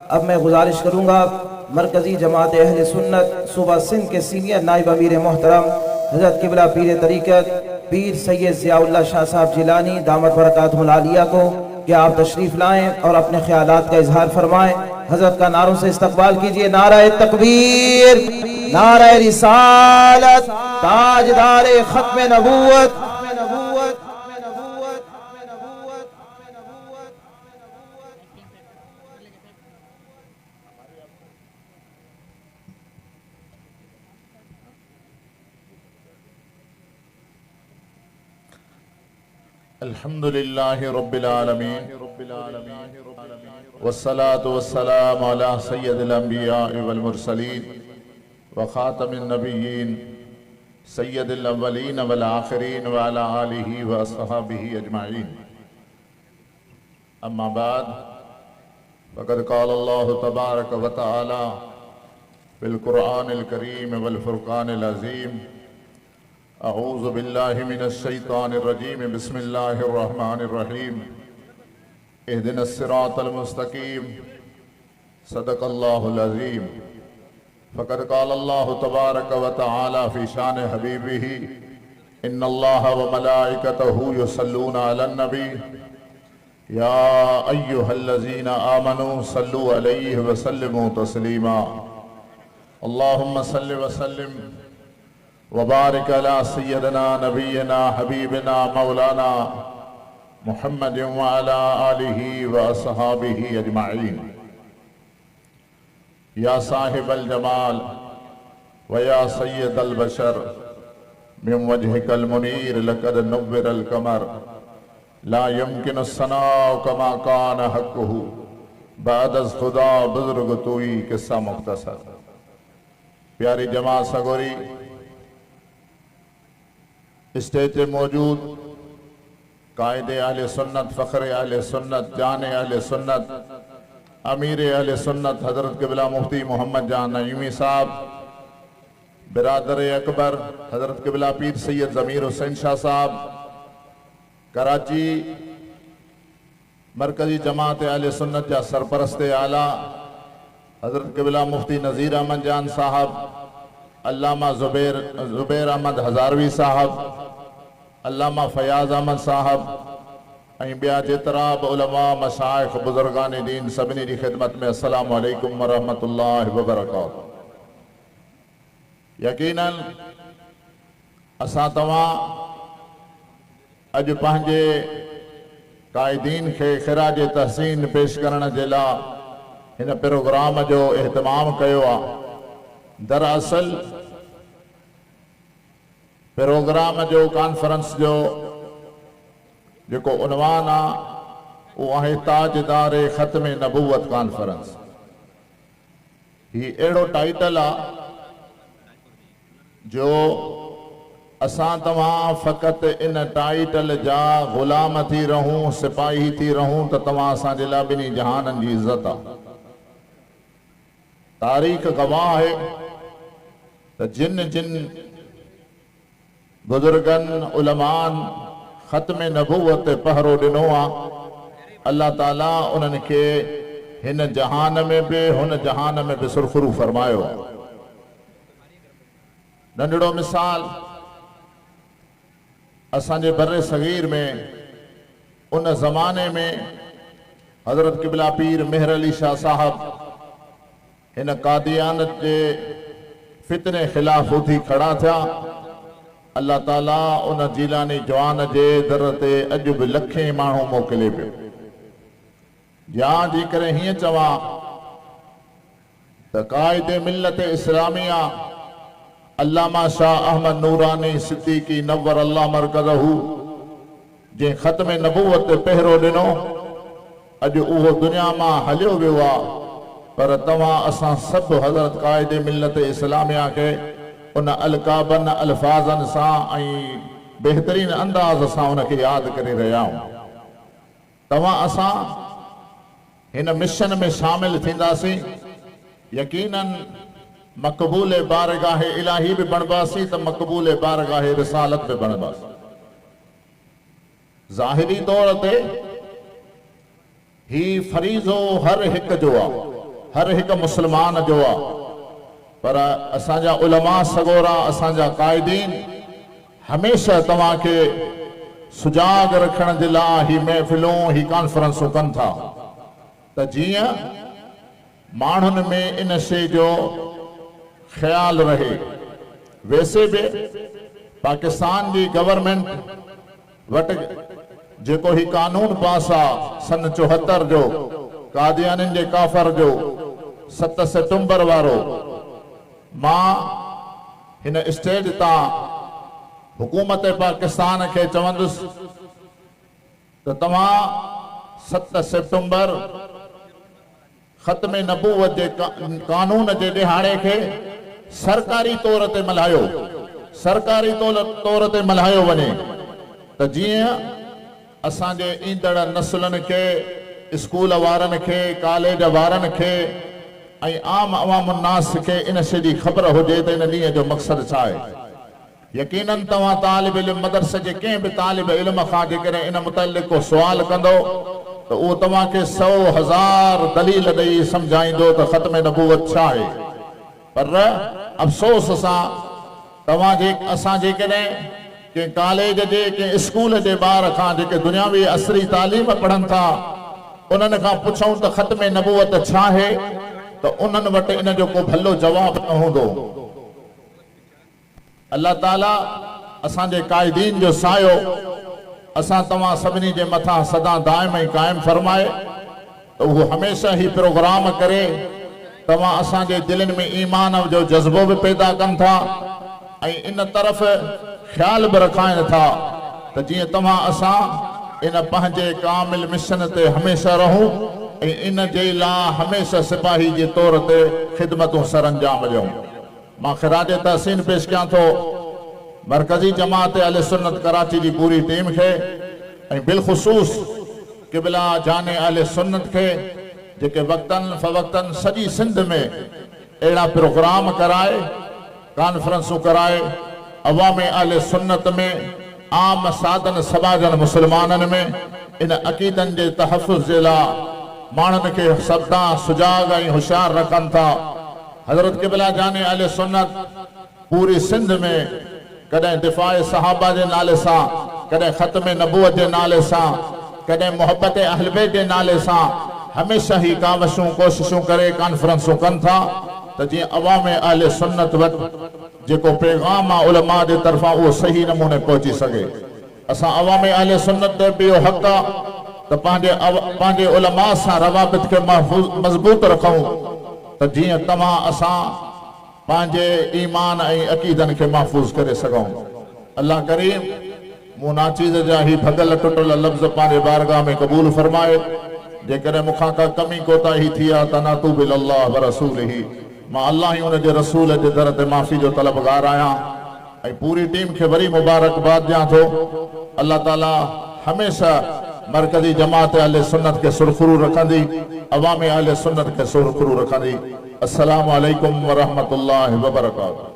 अब मैं गुजारिश करूँगा मरकज़ी जमात अहले सुन्नत सूबा सिंध के सीनियर नायब अमीर मोहतरम हज़रत क़िबला पीर तरीक़त पीर सैयद ज़ियाउल्लाह शाह साहब जिलानी दामत बरकातुहुल आलिया को कि आप तशरीफ़ लाएँ और अपने ख्यालात का इजहार फरमाएँ। हज़रत का नारों से इस्तकबाल कीजिए। नारा तकबीर, नारा रिसालत, ताजदार खत्म नबूवत। अल्हम्दुलिल्लाहि रब्बिल आलमीन वस्सलातु वस्सलामु अला सय्यदिल अंबिया वल मुरसलीन व खातमिन नबिय्यीन सय्यदिल अव्वलीन वल आखिरीन व अला आलिहि व अस्हाबिहि अजमाइन। अम्मा बाद फ़क़द क़ाल अल्लाहु तबारक व तआला फिल क़ुरआनिल करीम वल फ़ुरक़ानिल अज़ीम। अऊज़ु बिल्लाहि मिनश शैतानिर रजीम। बिस्मिल्लाहिर रहमानिर रहीम। इहदिनस सिरातल मुस्तकीम। सदक़ल्लाहुल अज़ीम। फ़क़द क़ाल अल्लाहु तबारक व तआला फ़ी शान हबीबिही इन्नल्लाह व मलाइकतहु युसल्लूना अलन नबी या अय्युहल्लज़ीना आमनू सल्लु अलैहि व सल्लिमू तस्लीमा। अल्लाहुम्मा सल्लि व सल्लिम वबारिक अला सय्यदना नबीना हबीबना मौलाना मुहम्मद व अला आलिहि व अस्हाबिहि अजमाइन। या साहिबल जमाल व या सय्यदल बशर मिन वजहिकल मुनीर लक़द नव्वरल कमर ला यमकिनु सनाउ कमा कान हक़्क़ुहु बअद खुदा बुज़ुर्ग तोई। किस्सा मुख्तसर। प्यारी जमात सगोरी, स्टेज पे मौजूद कायदे अहले सुन्नत, फ़ख्र अहले सुन्नत, जान अहले सुन्नत, अमीर अहले सुन्नत हज़रत क़िबला मुफ्ती मोहम्मद जान नईमी साहब, बिरादर अकबर हज़रत क़िबला पीर सैयद ज़मीर हुसैन शाह साहब, कराची मरकज़ी जमात अहले सुन्नत जा सरपरस्त आला हज़रत क़िबला मुफ्ती नज़ीर अहमद जान साहब, अल्लामा ज़ुबैर अहमद हज़ारवी साहब, अल्लामा फ़याज़ अहमद साहब ऐं ॿिया जेतिरा बि उलमा मशाइख़ बुज़ुर्गान दीन सभिनी जी ख़िदमत में अस्सलामु अलैकुम व रहमतुल्लाहि व बरकातुहू। यकीनन असां तव्हां अॼु पंहिंजे क़ाइदीन खे ख़िराज तहसीन पेश करण जे लाइ हिन प्रोग्राम जो इहतमाम कयो आहे। दरअसल प्रोग्राम जो कॉन्फ्रेंस जो जेको उन्वान आहे उहो आहे ताजदार ख़त्म नबूवत कॉन्फ्रेंस। ही अहिड़ो टाइटल आहे जो असां तव्हां फ़क़ति इन टाइटल जा ग़ुलाम थी रहूं, सिपाही थी रहूं त तव्हां असांजे लाइ ॿिन्ही जहाननि जी इज़त आहे। तारीख़ गवाह आहे त जिन जिन बुजुर्गन उलमान ख़त्म नबूवत ते पहरो ॾिनो आहे, अल्लाह ताला उन्हनि खे हिन जहान में बि हुन जहान में बि सुरख़ुरू फरमायो आहे। नंढड़ो मिसाल असांजे बर सग़ीर में उन ज़माने में हज़रत क़िबला पीर मेहर अली शाह साहब हिन कादियानत जे फितने ख़िलाफ़ उथी खड़ा थिया। अल्लाह ताला उन जीलानी जवान जे दर ते अॼु बि लखें माण्हू मोकिले पियो। या जी करे हीअं चवां त क़ाइदे मिल्लत इस्लामिया अल्लामा शाह अहमद नूरानी सिद्दीकी नव्वर अल्लाह मरकज़हू जंहिं ख़त्म नबूवत ते पहिरो ॾिनो, अॼु उहो दुनिया मां हलियो वियो आहे। पर तव्हां असां सभु हज़रत क़ाइदे मिल्लत इस्लामिया खे उन अलकाबन अल्फाज़न सां ऐं बेहतरीन अंदाज़ सां उनखे यादि करे रहिया आहियूं। तव्हां असां हिन मिशन में शामिल थींदासीं, यकीनन मक़बूल बारगाह इलाही बि बणबासीं त मक़बूल बारगाह रिसालत बि बणबासीं। ज़ाहिरी तौर ते ही फरीज़ो हर हिक जो आहे, हर एक मुसलमान जो आ, पर असांजा उलमा सगोरा असांजा कायदीन हमेशा तव्हां खे सुजाग रखण जे लाइ ही महफ़िलूं ही कॉन्फ्रेंसूं कनि था त जीअं माण्हुनि में इन शइ जो ख्याल रहे। वैसे भी पाकिस्तान की गवर्नमेंट वटि जेको ही कानून पास आ सन 74 जो कादियानिन जे काफ़र जो 7 सितंबर वारो, मां हिन स्टेज तां हुकूमत पाकिस्तान के चवंदुसि त तव्हां 7 सितंबर ख़त्म नबूवत जे कानून जे ॾिहाड़े खे सरकारी तौर ते मल्हायो, सरकारी तौर ते मल्हायो वञे त जीअं असांजे ईंदड़ नस्लनि खे, स्कूल वारनि खे, कॉलेज वारनि खे ऐं आम अवाम नास खे इन शइ जी ख़बर हुजे त इन ॾींहं जो मक़सदु छा आहे। यकीनन तव्हां तालिब इल्म मदरसे जे कंहिं बि तालिब इल्म खां जेकॾहिं इन मुतल्लिक़ को सुवाल कंदो त उहो तव्हांखे 100,000 दलील ॾेई सम्झाईंदो त ख़त्म नबूवत छा आहे। पर अफ़सोस सां असां जेकॾहिं कंहिं कॉलेज जे कंहिं स्कूल जे ॿार खां जेके दुनियावी असरी तालीम पढ़नि था उन्हनि खां पुछूं त ख़त्म नबूवत छा आहे त उन्हनि वटि इन जो को भलो जवाब न हूंदो। अल्लाह ताला असांजे कायदीन जो सायो असां तव्हां सभिनी जे मथां सदा दाइम ऐं क़ाइम फरमाए त उहो हमेशा ही प्रोग्राम करे तव्हां असांजे दिलनि में ईमान जो जज़्बो भी पैदा कनि था ऐं इन तरफ़ ख्याल भी रखाइनि था त जीअं तव्हां असां इन पंहिंजे कामिल मिशन ते हमेशा रहूं ऐं इन जे लाइ हमेशा सिपाही जे तौर ते ख़िदमतूं सर अंजाम ॾियूं। मां ख़िराज तहसीन पेश कयां थो मरकज़ी जमात अहले सुन्नत कराची जी पूरी टीम खे ऐं बिलख़ुसूस क़िबला जाने अहले सुन्नत खे जेके वक्तन फ़वक्तन सॼी सिंध में अहिड़ा प्रोग्राम कराए, कॉन्फ्रेंसूं कराए, अवाम अहले सुन्नत में आम सादन समाजन मुसलमाननि में इन अक़ीदनि जे तहफ़ुज़ जे लाइ माण्हुनि खे सदा सुजाग ऐं होशियार रखनि था। हज़रत क़िबला जाने अहले सुन्नत पूरी सिंध में कॾहिं दिफ़ाए सहाबा जे नाले सां, कॾहिं ख़त्म नबूवत जे नाले सां, कॾहिं मोहब्बत अहल बैत जे नाले सां हमेशा ही कावशूं कोशिशूं करे कॉन्फ्रेंसूं कनि था त जीअं अवाम अहले सुन्नत वटि जेको पैगाम आहे उलमा जे तरफ़ां उहो सही नमूने पहुची सघे। असां अवाम अहले सुन्नत ते बि इहो हक़ आहे त पंहिंजे उलमा सां रवाबित खे मज़बूत रखूं त जीअं तव्हां असां पंहिंजे ईमान ऐं अक़ीदनि खे महफ़ूज़ करे सघूं। अल्लाह करीम मूं नाचीज़ जा ही भगल टुटल लफ़्ज़ पंहिंजे बारगाह में क़बूल फरमाए। जेकॾहिं मूंखां का कमी कोताही थी आहे त नातूब इलल्लाह व रसूलिही, मां अल्लाह ऐं उन जे रसूल जे दर ते माफ़ी जो तलबगार आहियां ऐं पूरी टीम खे वरी मुबारकबाद ॾियां थो। अल्लाह ताला हमेशा मरकज़ी जमात अहले सुन्नत के सुरखरू रखंदी, अवाम अहले सुन्नत के सुरखरू रखंदी। अस्सलामु अलैकुम व रहमतुल्लाहि व बरकातहू।